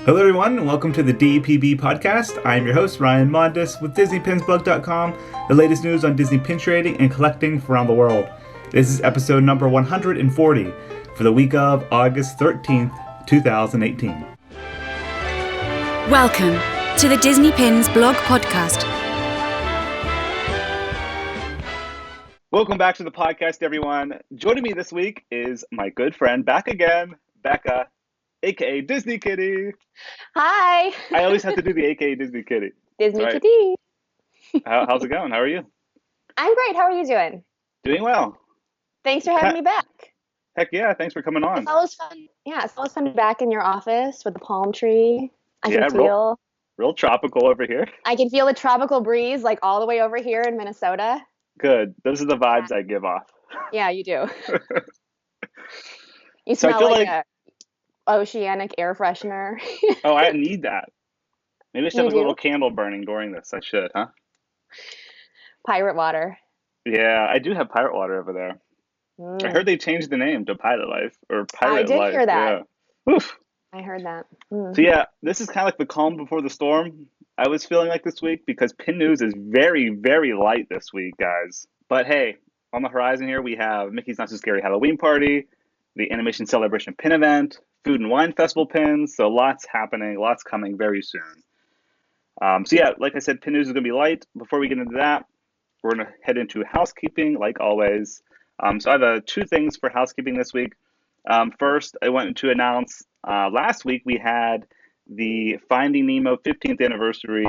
Hello everyone, and welcome to the DPB podcast. I am your host, Ryan Mondis, with DisneyPinsBlog.com, the latest news on Disney pin trading and collecting from around the world. This is episode number 140 for the week of August 13th, 2018. Welcome to the Disney Pins Blog Podcast. Welcome back to the podcast, everyone. Joining me this week is my good friend, back again, Becca, aka Disney Kitty. Hi. I always have to do the aka Disney Kitty. Disney Right. Kitty. How's it going? How are you? I'm great. How are you doing? Doing well. Thanks for having me back. Heck yeah, thanks for coming on. It's always fun. Yeah, it's always fun to be back in your office with the palm tree. I Yeah, can feel real tropical over here. the tropical breeze like all the way over here in Minnesota. Good. Those are the vibes I give off. Yeah, you do. You So I smell feel like like- a oceanic air freshener. Oh, I need that. Maybe I should You have a do? little candle burning during this. I should, huh? Pirate water. Yeah, I do have pirate water over there. I heard they changed the name to Pilot Life or Pirate did Life. hear that. Yeah. Oof. I heard that. So yeah, this is kind of like the calm before the storm I was feeling like this week because pin news is very, very light this week, guys. But hey, on the horizon here we have Mickey's Not So Scary Halloween Party, the Animation Celebration Pin Event, Food and Wine Festival pins. So lots happening, lots coming very soon. So yeah, like I said, pin news is going to be light. Before we get into that, we're going to head into housekeeping like always. So I have two things for housekeeping this week. First, I wanted to announce last week we had the Finding Nemo 15th anniversary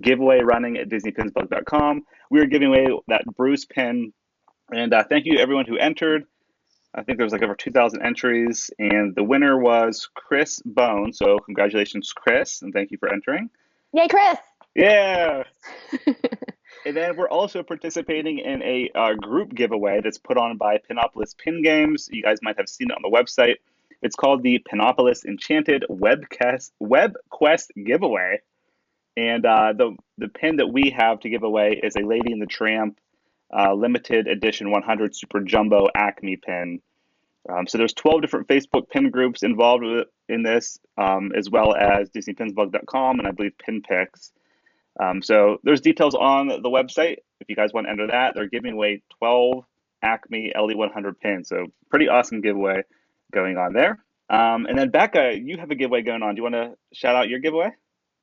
giveaway running at DisneyPinsBlog.com. We were giving away that Bruce pin, and thank you to everyone who entered. I think there was like over 2,000 entries, and the winner was Chris Bone. So congratulations, Chris, and thank you for entering. Yay, Chris! Yeah. And then we're also participating in a group giveaway that's put on by Pinopolis Pin Games. You guys might have seen it on the website. It's called the Pinopolis Enchanted Web Quest Giveaway. And the pin that we have to give away is a Lady and the Tramp limited edition 100 Super Jumbo Acme pin. So there's 12 different Facebook pin groups involved in this, as well as DisneyPinsBlog.com and I believe PinPix. So there's details on the website. If you guys want to enter that, they're giving away 12 Acme LE100 pins. So pretty awesome giveaway going on there. And then Becca, you have a giveaway going on. Do you want to shout out your giveaway?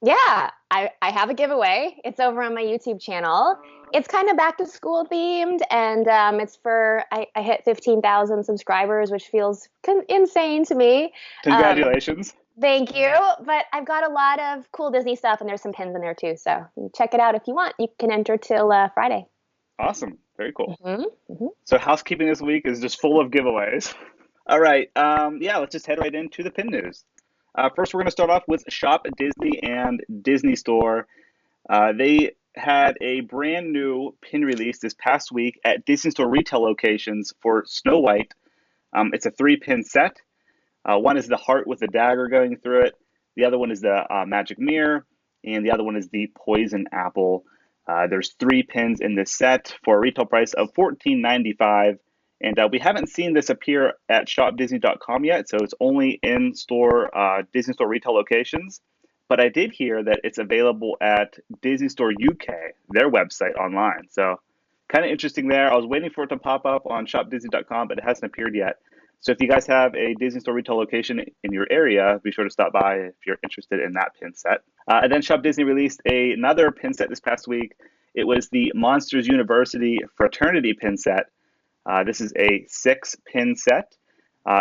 Yeah, I have a giveaway. It's over on my YouTube channel. It's kind of back to school themed, and it's for, I hit 15,000 subscribers, which feels insane to me. Congratulations. Thank you. But I've got a lot of cool Disney stuff, and there's some pins in there too. So check it out if you want. You can enter till Friday. Awesome. Very cool. Mm-hmm. So housekeeping this week is just full of giveaways. All right. Yeah, let's just head right into the pin news. First, we're going to start off with Shop Disney and Disney Store. They had a brand new pin release this past week at Disney Store retail locations for Snow White. It's a 3-pin set. One is the heart with the dagger going through it. The other one is the magic mirror. And the other one is the poison apple. There's 3 pins in this set for a retail price of $14.95. And we haven't seen this appear at shopdisney.com yet, so it's only in store Disney Store retail locations. But I did hear that it's available at Disney Store UK, their website online. So kind of interesting there. I was waiting for it to pop up on shopdisney.com, but it hasn't appeared yet. So if you guys have a Disney Store retail location in your area, be sure to stop by if you're interested in that pin set. And then Shop Disney released another pin set this past week. It was the Monsters University Fraternity pin set. This is a 6-pin set.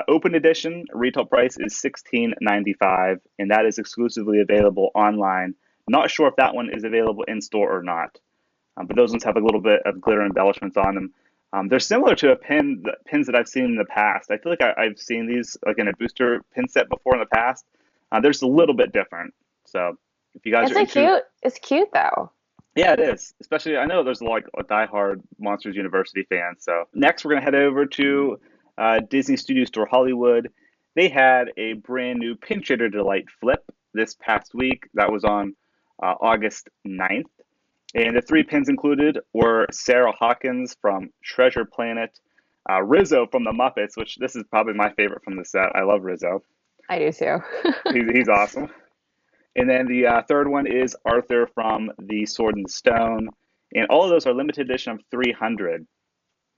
Open edition, retail price is $16.95, and that is exclusively available online. Not sure if that one is available in store or not, but those ones have a little bit of glitter embellishments on them. They're similar to pins that I've seen in the past. I feel like I've seen these like in a booster pin set before in the past. They're just a little bit different. So if you guys are into, It's cute though. yeah, it is. Especially, I know there's like a diehard Monsters University fan. So next, we're gonna head over to Disney Studio Store Hollywood. They had a brand new Pin Trader Delight flip this past week. That was on August 9th. And the 3 pins included were Sarah Hawkins from Treasure Planet, Rizzo from the Muppets, which this is probably my favorite from the set. I love Rizzo. I do too. He's awesome. And then the third one is Arthur from the Sword and the Stone. And all of those are limited edition of 300.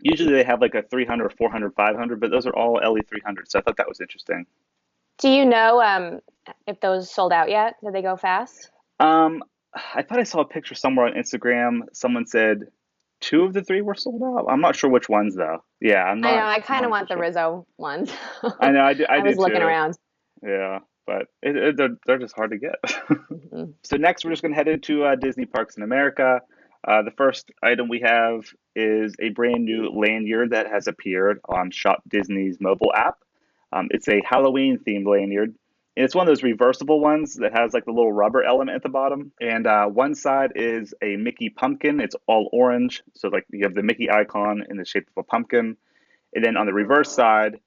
Usually they have like a 300, 400, 500, but those are all LE 300. So I thought that was interesting. Do you know if those sold out yet? Did they go fast? Um, I thought I saw a picture somewhere on Instagram. Someone said two of the three were sold out. I'm not sure which ones though. Yeah, I'm I know. not I kind of 100% want the sure. Rizzo ones. I know, I I do was looking too. around. Yeah, but they're just hard to get. Mhm. So next, we're just going to head into Disney parks in America. The first item we have is a brand new lanyard that has appeared on Shop Disney's mobile app. It's a Halloween themed lanyard. And it's one of those reversible ones that has like the little rubber element at the bottom. And one side is a Mickey pumpkin. It's all orange. So like you have the Mickey icon in the shape of a pumpkin. And then on the reverse side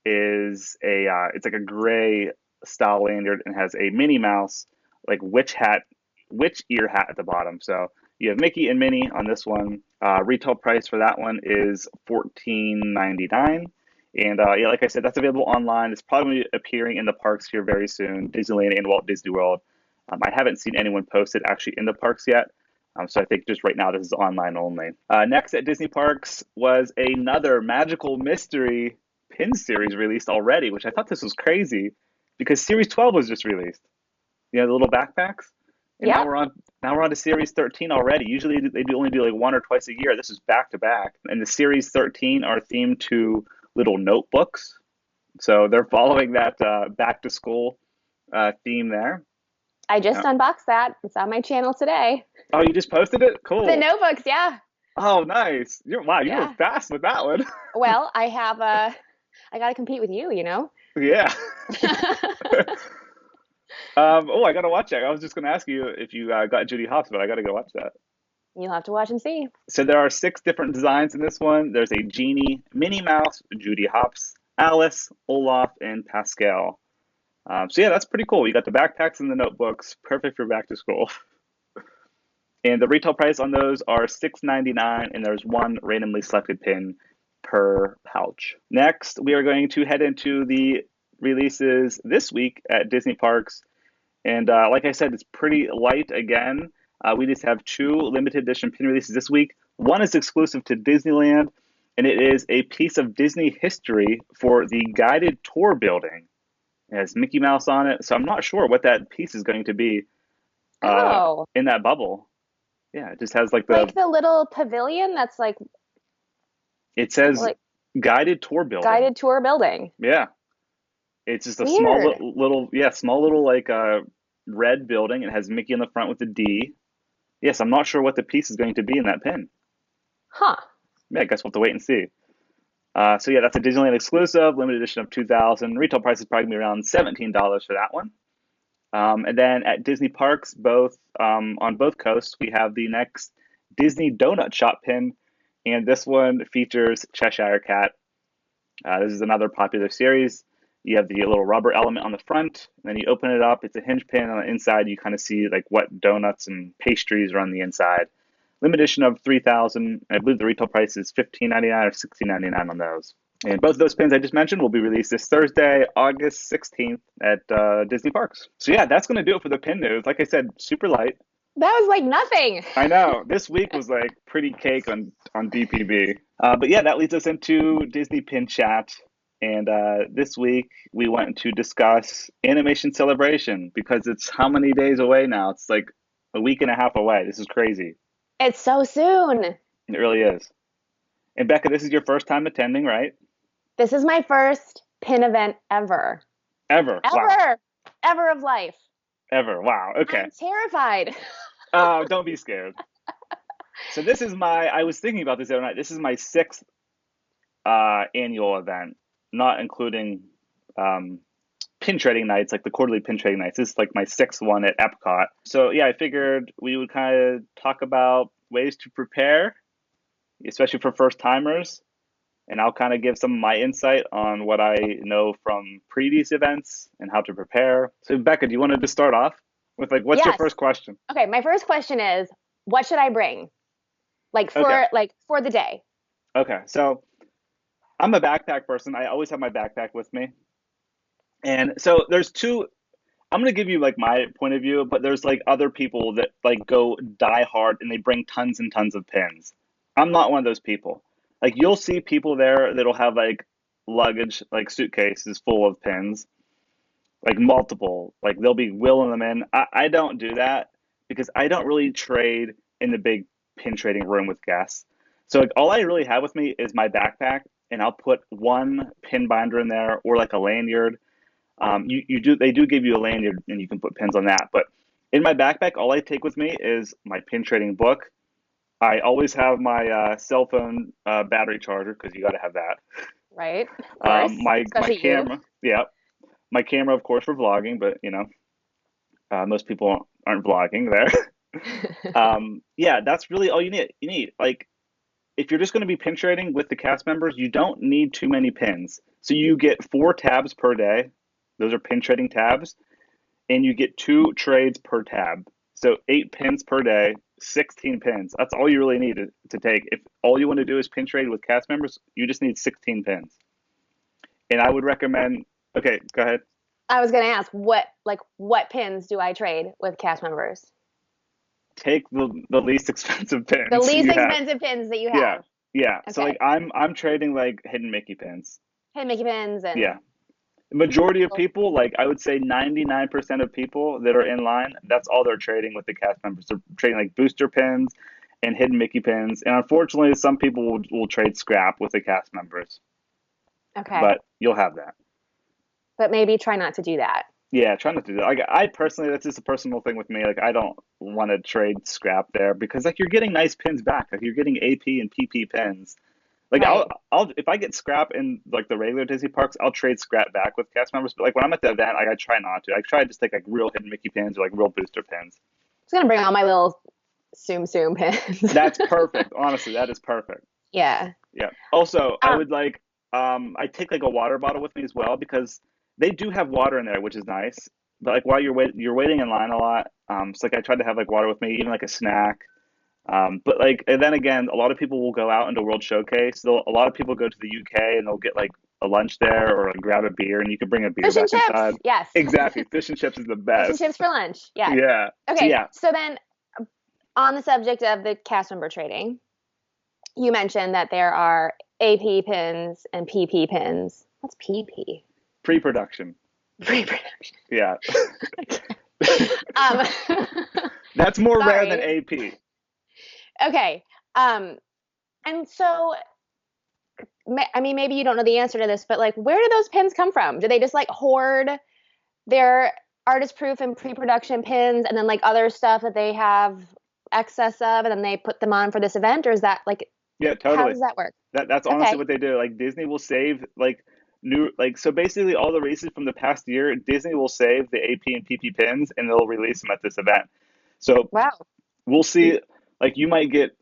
is it's like a gray style lanyard and has a Minnie Mouse like witch ear hat at the bottom. So you have Mickey and Minnie on this one. Retail price for that one is $14.99. And yeah, like I said, that's available online. It's probably appearing in the parks here very soon, Disneyland and Walt Disney World. I haven't seen anyone post it actually in the parks yet. So I think just right now this is online only. Next at Disney Parks was another Magical Mystery pin series released already, which I thought this was crazy because Series 12 was just released. You know, the little backpacks. And Yep. now we're on to Series 13 already. Usually they do only do like one or twice a year. This is back to back. And the Series 13 are themed to little notebooks. So they're following that back to school theme there. I just Uh, unboxed that. It's on my channel today. oh, you just posted it? The Cool. notebooks, yeah. Oh, nice. Wow, you were Yeah. fast with that one. Well, I got to compete with you, you know? Yeah. Oh, I gotta watch it. I was just gonna ask you if you got Judy Hopps, but I gotta go watch that. You'll have to watch and see. So there are six different designs in this one. There's a Genie, Minnie Mouse, Judy Hopps, Alice, Olaf, and Pascal. So yeah, that's pretty cool. You got the backpacks and the notebooks, perfect for back to school. And the retail price on those are $6.99, and there's one randomly selected pin per pouch. Next, we are going to head into the releases this week at Disney Parks. And like I said, it's pretty light again. We just have two limited edition pin releases this week. One is exclusive to Disneyland, and it is a piece of Disney history for the guided tour building. It has Mickey Mouse on it, so I'm not sure what that piece is going to be Oh, in that bubble. Yeah, it just has like the little pavilion that's it says like guided tour building. guided tour building. Yeah, it's just a small Weird. small little like red building. It has Mickey in the front with a D. Yes, I'm not sure what the piece is going to be in that pin. Huh. Yeah, I guess we'll have to wait and see. So yeah, that's a Disneyland exclusive, limited edition of 2000. Retail price is probably gonna be around $17 for that one. And then at Disney parks, both on both coasts, we have the next Disney Donut Shop pin, and this one features Cheshire Cat. This is another popular series. You have the little rubber element on the front, and then you open it up. It's a hinge pin. On the inside, you kind of see like what donuts and pastries are on the inside. Limited edition of 3,000. I believe the retail price is $15.99 or $16.99 on those. And both of those pins I just mentioned will be released this Thursday, August 16th at Disney Parks. So yeah, that's going to do it for the pin news. Like I said, super light. That was like nothing. I know. This week was like pretty cake on DPB. But yeah, that leads us into Disney Pin Chat. And this week we want to discuss Animation Celebration because it's how many days away now? It's like a week and a half away. This is crazy. It's so soon. It really is. And Becca, this is your first time attending, right? This is my first pin event ever. Ever. Wow. Ever of life. Ever. Wow. Okay. I'm terrified. Oh, don't be scared. So I was thinking about this the other night. This is my sixth annual event, not including pin trading nights, like the quarterly pin trading nights. This is like my sixth one at Epcot. So yeah, I figured we would kind of talk about ways to prepare, especially for first timers. And I'll kind of give some of my insight on what I know from previous events and how to prepare. So Becca, do you want to just start off with like, what's your Yes. first question? Okay, my first question is, what should I bring? Like Okay. for the day. Okay. So I'm a backpack person. I always have my backpack with me. And so there's two, I'm gonna give you like my point of view, but there's like other people that like go die hard and they bring tons and tons of pins. I'm not one of those people. Like you'll see people there that'll have like luggage, like suitcases full of pins, like multiple. Like they'll be wheeling them in. I don't do that because I don't really trade in the big pin trading room with guests. So like all I really have with me is my backpack, and I'll put one pin binder in there or like a lanyard. You do they do give you a lanyard and you can put pins on that. But in my backpack, all I take with me is my pin trading book. I always have my cell phone battery charger because you got to have that. Right? Of course. My Especially you. camera, yeah, my camera of course for vlogging, but most people aren't vlogging there. Yeah, that's really all you need. You need like if you're just going to be pin trading with the cast members, you don't need too many pins. So you get 4 tabs per day. Those are pin trading tabs, and you get 2 trades per tab. So 8 pins per day, 16 pins. That's all you really need to take. If all you want to do is pin trade with cast members, you just need 16 pins. And I would recommend. Okay, go ahead. I was gonna ask what pins do I trade with cast members? Take the least expensive The pins least you have. expensive pins that you Yeah, have. yeah. So Okay. like I'm trading like hidden Mickey pins. Hey, Mickey pins and Yeah. Majority of people, like I would say 99% of people that are in line, that's all they're trading with the cast members. They're trading like booster pins and hidden Mickey pins. And unfortunately, some people will trade scrap with the cast members, okay. but you'll have that. But maybe try not to do that. Yeah, try not to do that. Like I personally, that's just a personal thing with me. Like I don't want to trade scrap there because like you're getting nice pins back. Like you're getting AP and PP pins. Like Right. I'll if I get scrap in like the regular Disney parks, I'll trade scrap back with cast members. But like when I'm at the event, like I try not to. I try to just take like real hidden Mickey pins or like real booster pins. Just gonna bring all my little Tsum Tsum pins. That's perfect. Honestly, that is perfect. Yeah. Yeah. Also, I Um, would like I take like a water bottle with me as well because they do have water in there, which is nice. But like while you're waiting in line a lot, so like I try to have like water with me, even like a snack. But like, and then again, a lot of people will go out into World Showcase. A lot of people go to the UK and they'll get like a lunch there or like grab a beer, and you can bring a beer Fish and back chips. inside. Yes. Exactly, fish and chips is the Fish and best. chips for lunch. Yes. Yeah. So Okay. yeah, So then, on the subject of the cast member trading, you mentioned that there are AP pins and PP pins. What's PP? pre-production. Pre-production. Yeah, Um, that's more rare than sorry. AP. Okay. And so, I mean, maybe you don't know the answer to this, but like, where do those pins come from? Do they just like hoard their artist proof and pre-production pins and then like other stuff that they have excess of and then they put them on for this event? Or is that like, Yeah, how totally. does that work? That's honestly Okay. what they do. Like Disney will save like new like so basically all the races from the past year, Disney will save the AP and PP pins and they'll release them at this event. So Wow. we'll see like you might get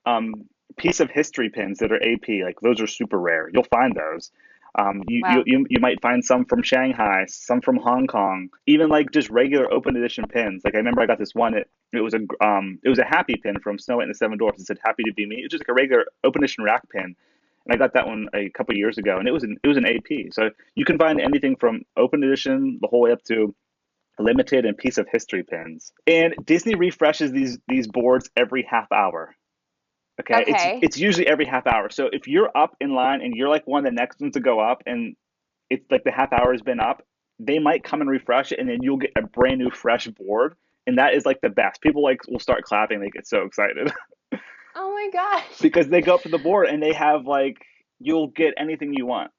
piece of history pins that are AP, like those are super rare. You'll find those. Wow. You might find some from Shanghai, some from Hong Kong, even like just regular open edition pins. Like I remember I got this one. It was a happy pin from Snow White and the Seven Dwarfs. It said "Happy to be me." It was just like a regular open edition rack pin, and I got that one a couple years ago, and it was an AP. So you can find anything from open edition the whole way up to limited and piece of history pins. And Disney refreshes these boards every half hour. Okay, Okay. it's usually every half hour. So if you're up in line and you're like one of the next ones to go up, and it's like the half hour has been up, they might come and refresh it, and then you'll get a brand new fresh board, and that is like the best. People like will start clapping; they get so excited Oh my gosh. because they go up to the board and they have like you'll get anything you want.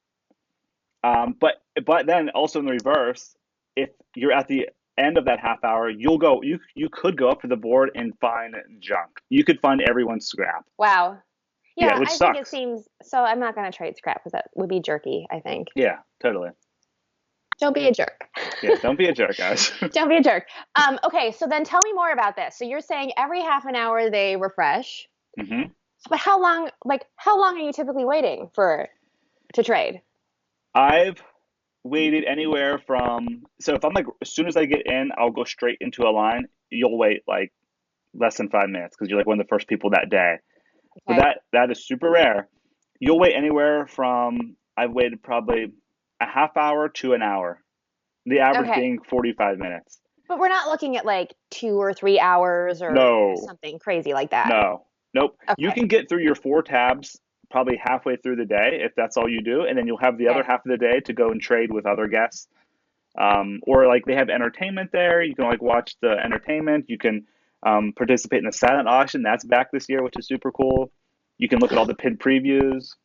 But then also in the reverse, if you're at the end of that half hour, you could go up to the board and find junk. You could find everyone's scrap. Wow. Yeah, Yeah, which I think it sucks. seems so. I'm not going to trade scrap because that would be jerky, I think. Yeah, totally. Don't be a jerk. Yeah, don't be a jerk, guys. Don't be a jerk. Okay, so then tell me more about this. So you're saying every half an hour they refresh, hmm but how long are you typically waiting for to trade? I've waited anywhere from so if I'm like as soon as I get in, I'll go straight into a line. You'll wait like less than 5 minutes because you're like one of the first people that day. But Okay. that is super rare. You'll wait anywhere from I've waited probably a half hour to an hour. The average Okay. being 45 minutes. But we're not looking at like 2 or 3 hours or No, something crazy like that. no, nope. You Okay. can get through your 4 tabs probably halfway through the day if that's all you do, and then you'll have the other Okay. half of the day to go and trade with other guests. Or like they have entertainment there. You can like watch the entertainment. You can participate in the silent auction. That's back this year, which is super cool. You can look at all the pin previews.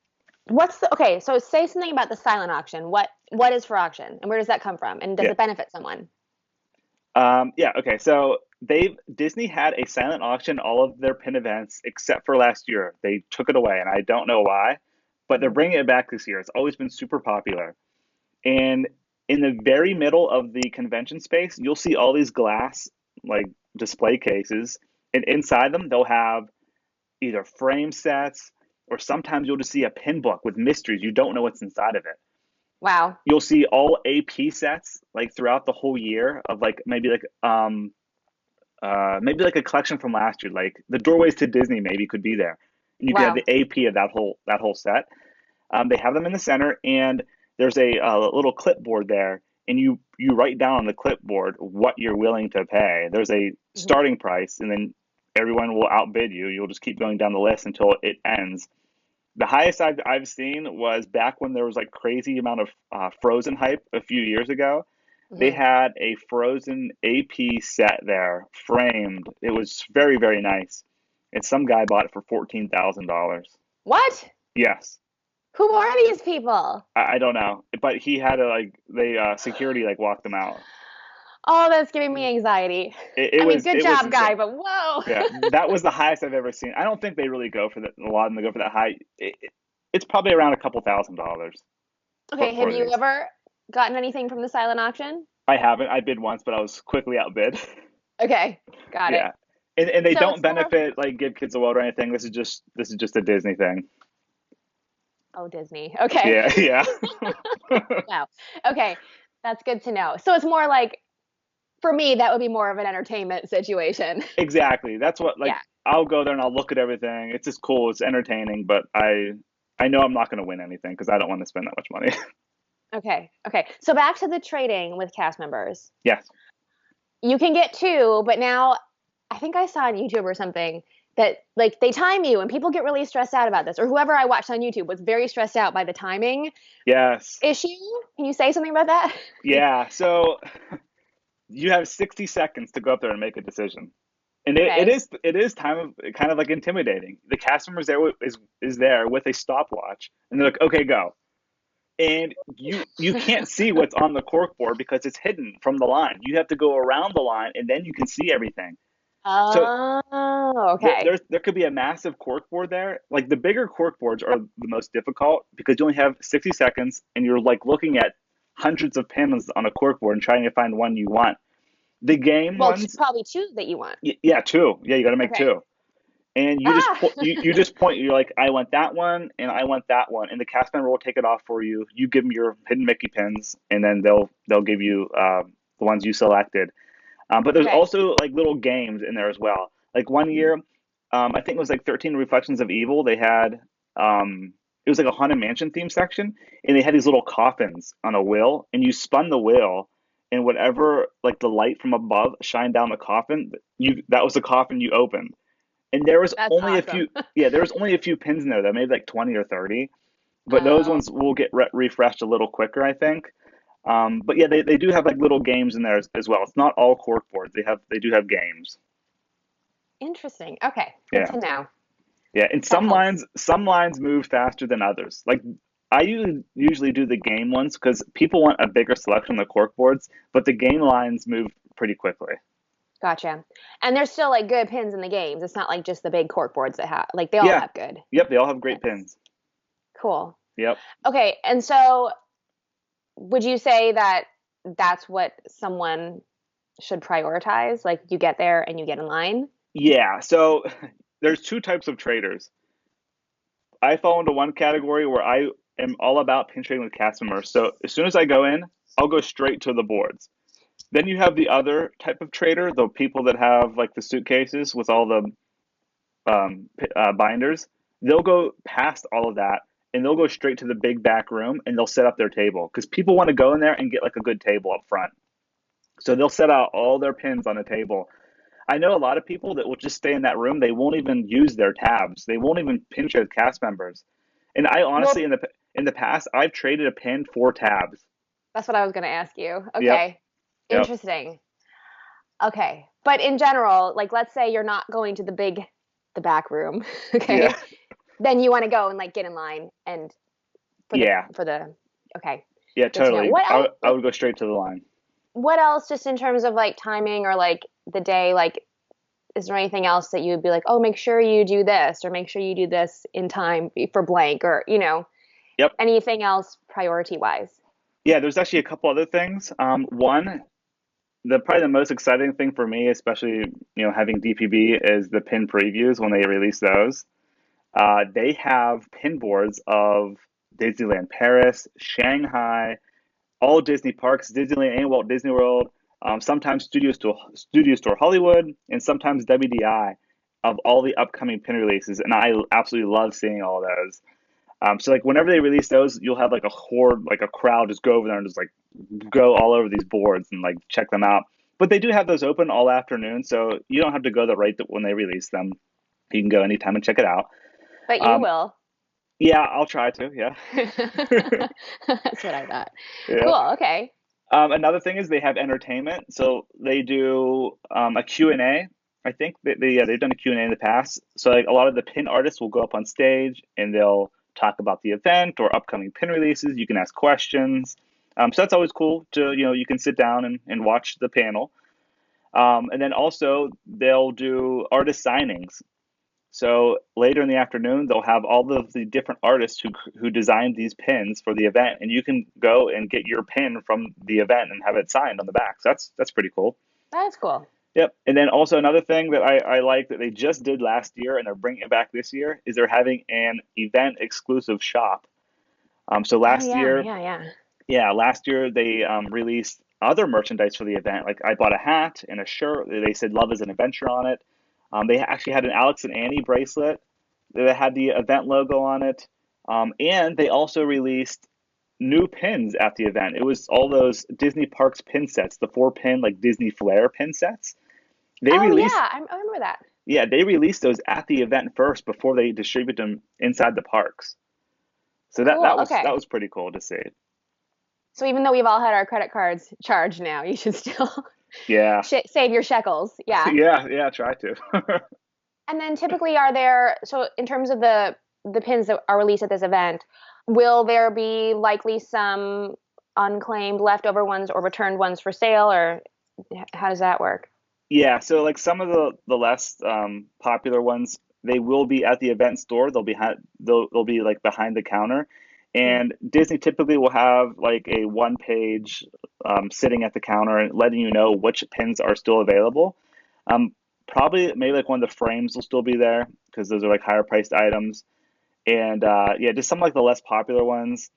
Okay, so say something about the silent auction. What is for auction and where does that come from? And does Yeah. it benefit someone? Yeah. Okay. So Disney had a silent auction all of their pin events except for last year. They took it away, and I don't know why, but they're Mhm. bringing it back this year. It's always been super popular. And in the very middle of the convention space, you'll see all these glass like display cases, and inside them they'll have either frame sets or sometimes you'll just see a pin book with mysteries. You don't know what's inside of it. Wow. You'll see all AP sets like throughout the whole year of like maybe like a collection from last year, like the Doorways to Disney maybe could be there. And you can have Wow. the AP of that whole set. They have them in the center, and there's a little clipboard there, and you write down on the clipboard what you're willing to pay. There's a Mhm. starting price, and then everyone will outbid you. You'll just keep going down the list until it ends. The highest I've seen was back when there was like crazy amount of Frozen hype a few years ago. They Mhm. had a Frozen AP set there, framed. It was very, very nice. And some guy bought it for $14,000. What? Yes. Who are these people? I don't know, but he had to like they security like walked him out. Oh, that's giving me anxiety. It I mean, was good it was job, guy, insane. but whoa. Yeah, that was the highest I've ever seen. I don't think they really go for that. A lot of them go for that high. It's probably around a couple $1,000s Okay, have for you these. ever gotten anything from the silent auction? I haven't. I bid once, but I was quickly outbid. Okay, got it. Yeah, and they So don't it's more, benefit like give kids a world or anything. This is just a Disney thing. oh, Disney. Okay. Yeah, yeah. Wow. Okay, that's good to know. So it's more like, for me, that would be more of an entertainment situation. Exactly. That's what like Yeah. I'll go there and I'll look at everything. It's just cool. It's entertaining, but I know I'm not going to win anything because I don't want to spend that much money. Okay. Okay. So back to the trading with cast members. Yes. You can get two, but now I think I saw on YouTube or something that like they time you and people get really stressed out about this. Or whoever I watched on YouTube was very stressed out by the timing Yes. issue. Can you say something about that? Yeah. So you have 60 seconds to go up there and make a decision. And it Okay. is it is kind of like intimidating. The cast member is there with a stopwatch, and they're like, "Okay, go." And you can't see what's on the cork board because it's hidden from the line. You have to go around the line, and then you can see everything. So Oh, there okay. there could be a massive cork board there. Like the bigger cork boards are the most difficult because you only have 60 seconds, and you're like looking at hundreds of pins on a cork board and trying to find one you want. The game Well, ones, probably two that you want. yeah, two. Yeah, you got to make Okay. two. And Ah, you just point. You're like, I want that one, and I want that one, and the cast member will take it off for you. You give them your hidden Mickey pins, and then they'll give you the ones you selected. But there's okay. also like little games in there as well. Like one year, I think it was like 13 Reflections of Evil. They had it was like a haunted mansion theme section, and they had these little coffins on a wheel, and you spun the wheel, and whatever like the light from above shined down the coffin, you that was the coffin you opened. And there was That's only a awesome. few, yeah, there was only a few pins in there though, maybe like 20 or 30. But those Oh, ones will get refreshed a little quicker, I think. But yeah, they do have like little games in there as well. It's not all cork boards. They do have games. interesting. Okay, good Yeah, to know. yeah. And That helps. some lines move faster than others. Like I usually do the game ones because people want a bigger selection of the cork boards, but the game lines move pretty quickly. Gotcha. And there's still like good pins in the games. It's not like just the big cork boards that have like they all Yeah, have good. yep. They all have great That's pins. cool. Yep. Okay, and so would you say that that's what someone should prioritize? Like you get there and you get in line? Yeah. So there's two types of traders. I fall into one category where I am all about pin trading with cast members. So as soon as I go in, I'll go straight to the boards. Then you have the other type of trader, the people that have like the suitcases with all the binders. They'll go past all of that and they'll go straight to the big back room and they'll set up their table because people want to go in there and get like a good table up front. So they'll set out all their pins on a table. I know a lot of people that will just stay in that room. They won't even use their tabs. They won't even pin share with cast members. And I Well, honestly, in the past, I've traded a pin for tabs. that's what I was going to ask you. Yep, Okay. yep, Interesting. Okay. But in general, like let's say you're not going to the back room, yeah, okay? Then you want to go and like get in line and yeah, for the okay. yeah, Good to know. totally. I would go straight to the line. What else just in terms of like timing or like the day, like is there anything else that you would be like, "Oh, make sure you do this or make sure you do this in time for blank," or, Yep. anything else priority wise? Yeah, there's actually a couple other things. One, the probably the most exciting thing for me, especially having DPB, is the pin previews when they release those. They have pin boards of Disneyland Paris, Shanghai, all Disney parks, Disneyland and Walt Disney World, sometimes Studio Store Hollywood, and sometimes WDI of all the upcoming pin releases. And I absolutely love seeing all those. So like whenever they release those, you'll have like a horde, like a crowd just go over there and just like go all over these boards and like check them out. But they do have those open all afternoon, so you don't have to go the right when they release them. You can go anytime and check it out. But you Um, will. yeah, I'll try to. Yeah, That's what I thought. yeah. Cool. Okay. Another thing is they have entertainment. So they do a Q&A. I think they've done a Q&A in the past. So like a lot of the pin artists will go up on stage and they'll talk about the event or upcoming pin releases. You can ask questions. So that's always cool to, you can sit down and watch the panel. And then also they'll do artist signings. So later in the afternoon, they'll have all of the different artists who designed these pins for the event, and you can go and get your pin from the event and have it signed on the back. So that's pretty cool. That's cool. Yep. And then also another thing that I like that they just did last year and they're bringing it back this year is they're having an event exclusive shop. So Oh last yeah, year, yeah, yeah. yeah, last year they released other merchandise for the event. Like I bought a hat and a shirt. They said "Love is an Adventure" on it. They actually had an Alex and Annie bracelet that had the event logo on it. And they also released new pins at the event. It was all those Disney Parks pin sets, the 4-pin like Disney Flair pin sets. They Oh yeah, released, I remember that. yeah, they released those at the event first before they distribute them inside the parks. So that Cool. that was that Okay. was pretty cool to see. So even though we've all had our credit cards charged now, you should still Yeah, save your shekels. Yeah. yeah, yeah. Try to. And then typically are there, so in terms of the pins that are released at this event, will there be likely some unclaimed leftover ones or returned ones for sale, or how does that work? Yeah, so like some of the less popular ones, they will be at the event store. They'll be like behind the counter, Hmm. and Disney typically will have like a one page sitting at the counter and letting you know which pins are still available. Um, Probably maybe like one of the frames will still be there because those are like higher priced items, and yeah, just some like the less popular ones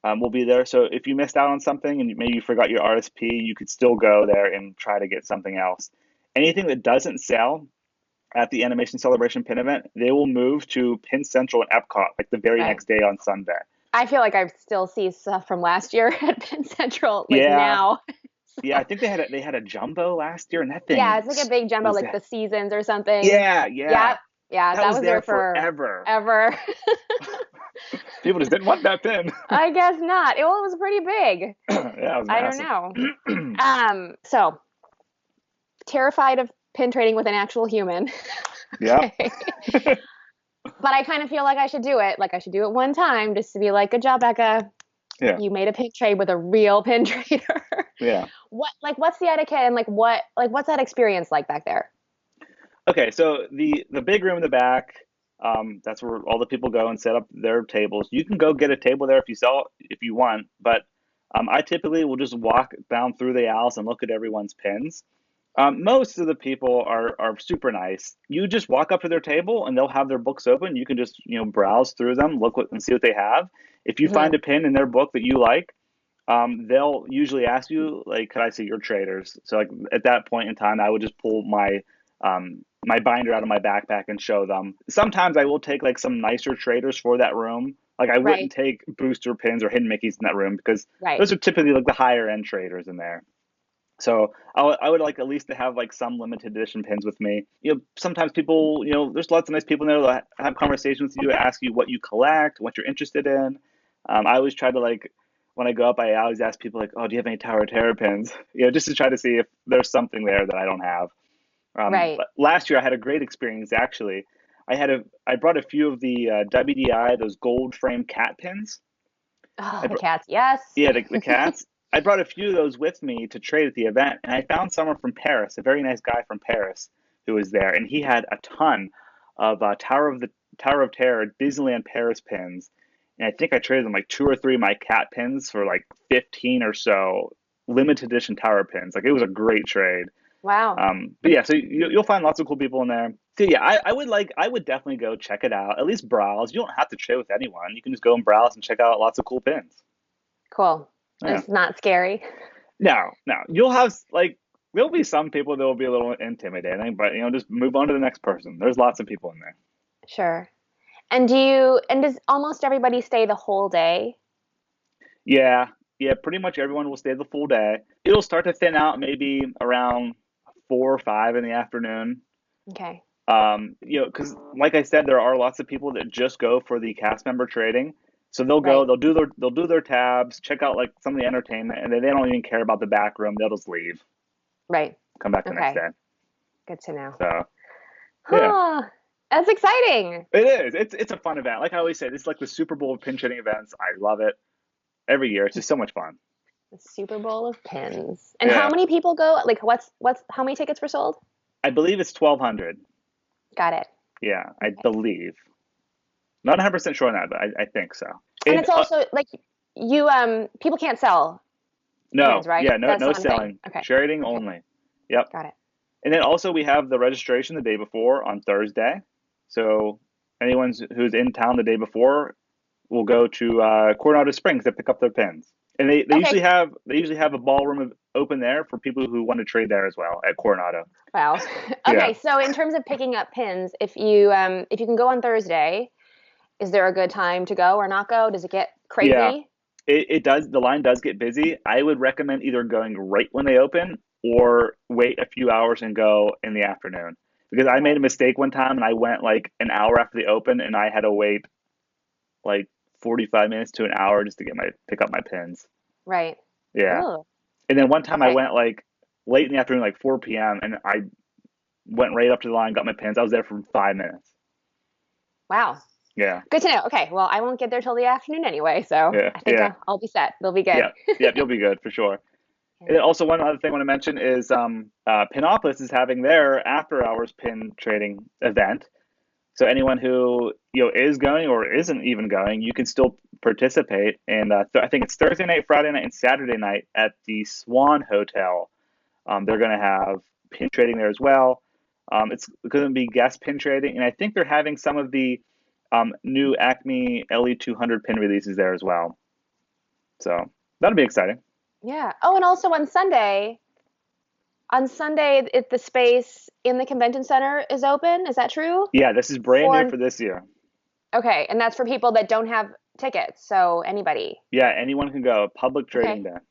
will be there. So if you missed out on something and maybe you forgot your RSP, you could still go there and try to get something else. Anything that doesn't sell at the Animation Celebration Pin event, they will move to Pin Central and Epcot like the very Right. next day on Sunday. I feel like I still see stuff from last year at Penn Central, like Yeah, now. yeah. I think they had a jumbo last year, and that Yeah, thing it's like a big jumbo, was like that. the seasons or something. Yeah, Yeah, yeah. yeah, That that was was there there for forever. ever. People just didn't want that pin. I guess not. Well, it was pretty big. Yeah, it was I don't massive. know. So terrified of pin trading with an actual human. Yep. Okay. But I kind of feel like I should do it. Like I should do it one time just to be like, good job, Becca. Yeah, You made a pin trade with a real pin trader. yeah. What's the etiquette and what's that experience like back there? Okay, so the big room in the back, that's where all the people go and set up their tables. You can go get a table there if you want, but I typically will just walk down through the aisles and look at everyone's pins. Most of the people are super nice. You just walk up to their table and they'll have their books open. You can just browse through them, and see what they have. If you Hmm. find a pin in their book that you like, they'll usually ask you like, "Could I see your traders?" So like at that point in time, I would just pull my binder out of my backpack and show them. Sometimes I will take like some nicer traders for that room. Like I Right, wouldn't take booster pins or hidden Mickeys in that room because right. those are typically like the higher end traders in there. So I would like at least to have like some limited edition pins with me. Sometimes people, there's lots of nice people in there that have conversations with you, ask you what you collect, what you're interested in. I always try to like when I go up, I always ask people like, "Oh, do you have any Tower of Terror pins?" Just to try to see if there's something there that I don't have. Right. But last year I had a great experience actually. I brought a few of the WDI, those gold frame cat pins. Oh, I the br- cats. Yes. yeah, the cats. I brought a few of those with me to trade at the event, and I found someone from Paris, a very nice guy from Paris, who was there, and he had a ton of Tower of Terror Disneyland Paris pins, and I think I traded them like two or three of my cat pins for like 15 or so limited edition Tower pins. Like it was a great trade. Wow. But yeah, so you'll find lots of cool people in there. So yeah, I would definitely go check it out. At least browse. You don't have to trade with anyone. You can just go and browse and check out lots of cool pins. Cool. Yeah. It's not scary. No, no. You'll have like there'll be some people that will be a little intimidating, but just move on to the next person. There's lots of people in there. Sure. And does almost everybody stay the whole day? Yeah, yeah. Pretty much everyone will stay the full day. It'll start to thin out maybe around 4 or 5 in the afternoon. Okay. Because like I said, there are lots of people that just go for the cast member trading. So they'll go, Right. they'll do their tabs, check out like some of the entertainment, and then they don't even care about the back room. They'll just leave, Right. come back the next Okay. day. Good to know. So yeah, Huh. That's exciting. it is. It's a fun event. Like I always say, it's like the Super Bowl of pin trading events. I love it every year. It's just so much fun. The Super Bowl of pins. And how Yeah, many people go? Like what's how many tickets were sold? I believe it's 1,200. Got it. Yeah, I Okay. believe. Not 100% sure on that, but I think so. And And it's also like you people can't sell pins, no, right? yeah, no, That's no one thing. selling, Okay. trading Okay. only. Yep. Got it. And then also we have the registration the day before on Thursday. So anyone who's in town the day before will go to Coronado Springs to pick up their pins. And they Okay. usually have a ballroom open there for people who want to trade there as well at Coronado. Wow. Yeah. Okay, so in terms of picking up pins, if you can go on Thursday, is there a good time to go or not go? Does it get Yeah. crazy? It does. The line does get busy. I would recommend either going right when they open or wait a few hours and go in the afternoon. Because I made Okay. a mistake one time and I went like an hour after they open and I had to wait like 45 minutes to an hour just to pick up my pins. Right. Yeah. Oh, And then one time I okay. went like late in the afternoon, like 4 p.m., and I went right up to the line, got my pins. I was there for 5 minutes. Wow. Yeah. Good to know. Okay, well, I won't get there till the afternoon anyway, so Yeah. I think Yeah. I'll be set. They'll be good. Yeah. Yeah. You'll be good for sure. Yeah. And then also one other thing I want to mention is Pinopolis is having their after hours pin trading event. So anyone who is going or isn't even going, you can still participate. And I think it's Thursday night, Friday night, and Saturday night at the Swan Hotel. They're going to have pin trading there as well. It's going to be guest pin trading, and I think they're having some of the new Acme LE200 pin releases there as well. So that'll be exciting. Yeah. Oh, and also on Sunday, the space in the convention center is open. Is that true? Yeah, this is brand new For for this year. Okay, and that's for people that don't have tickets. So anybody. Yeah, anyone can go. Public trading Okay. day.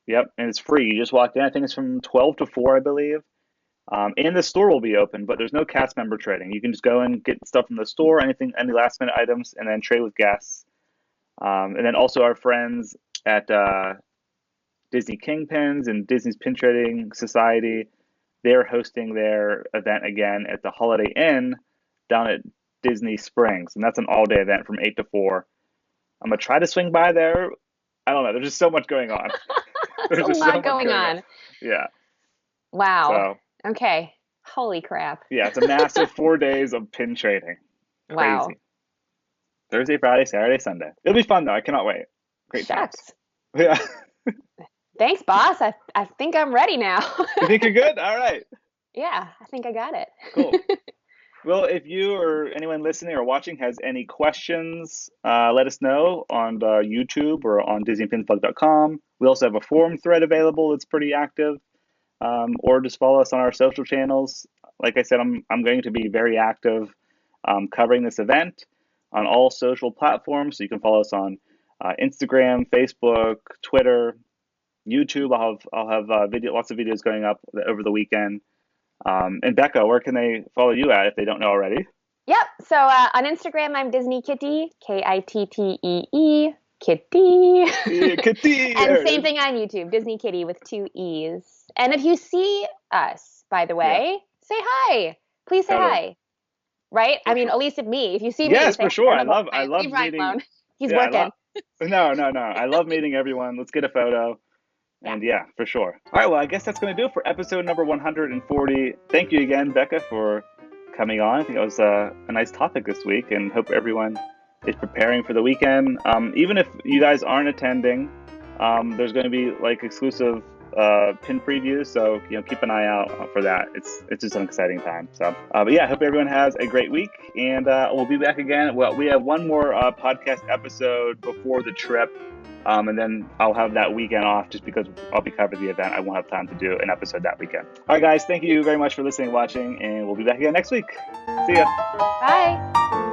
Yep, and it's free. You just walk in. I think it's from 12 to 4, I believe. And the store will be open, but there's no cast member trading. You can just go and get stuff from the store, any last minute items, and then trade with guests. And then also our friends at Disney Kingpins and Disney's Pin Trading Society, they're hosting their event again at the Holiday Inn down at Disney Springs, and that's an all-day event from 8 to 4. I'm gonna try to swing by there. I don't know. There's just so much going on. That's There's a just so lot much going going on. on. Yeah. Wow. So Okay. Holy crap. yeah, it's a massive 4 days of pin trading. Wow. Crazy. Thursday, Friday, Saturday, Sunday. It'll be fun though. I cannot wait. Great times. Shucks. Yeah. Thanks, boss. I think I'm ready now. You think you're good? All right. Yeah, I think I got it. Cool. Well, if you or anyone listening or watching has any questions, let us know on YouTube or on DisneyPinsBlog.com. We also have a forum thread available that's pretty active, or just follow us on our social channels. Like I said, I'm going to be very active covering this event on all social platforms. So you can follow us on Instagram, Facebook, Twitter, YouTube. I'll have lots of videos going up over the weekend. And Becca, where can they follow you at if they don't know already? Yep. So on Instagram, I'm Disney Kitty, Kittee, Kitty. Yeah, Kitty, And there it same is. thing on YouTube, Disney Kitty with 2 E's. And if you see us, by the Yeah, way, say hi. Please say totally. hi. Right? For I mean, sure. at least if me. If you see me, Yes, say for hi. sure. I don't know I why. love Leave Ryan meeting. alone. He's Yeah, I love. working. No, no, no. I love meeting everyone. Let's get a photo. Yeah. And yeah, for sure. All right, well, I guess that's going to do it for episode number 140. Thank you again, Becca, for coming on. I think it was a nice topic this week, and hope everyone is preparing for the weekend. Even if you guys aren't attending, there's going to be like exclusive pin previews, so keep an eye out for that. It's just an exciting time. So, but yeah, I hope everyone has a great week, and we'll be back again. Well, we have one more podcast episode before the trip. And then I'll have that weekend off just because I'll be covering the event. I won't have time to do an episode that weekend. All right, guys, thank you very much for listening and watching, and we'll be back again next week. See ya. Bye.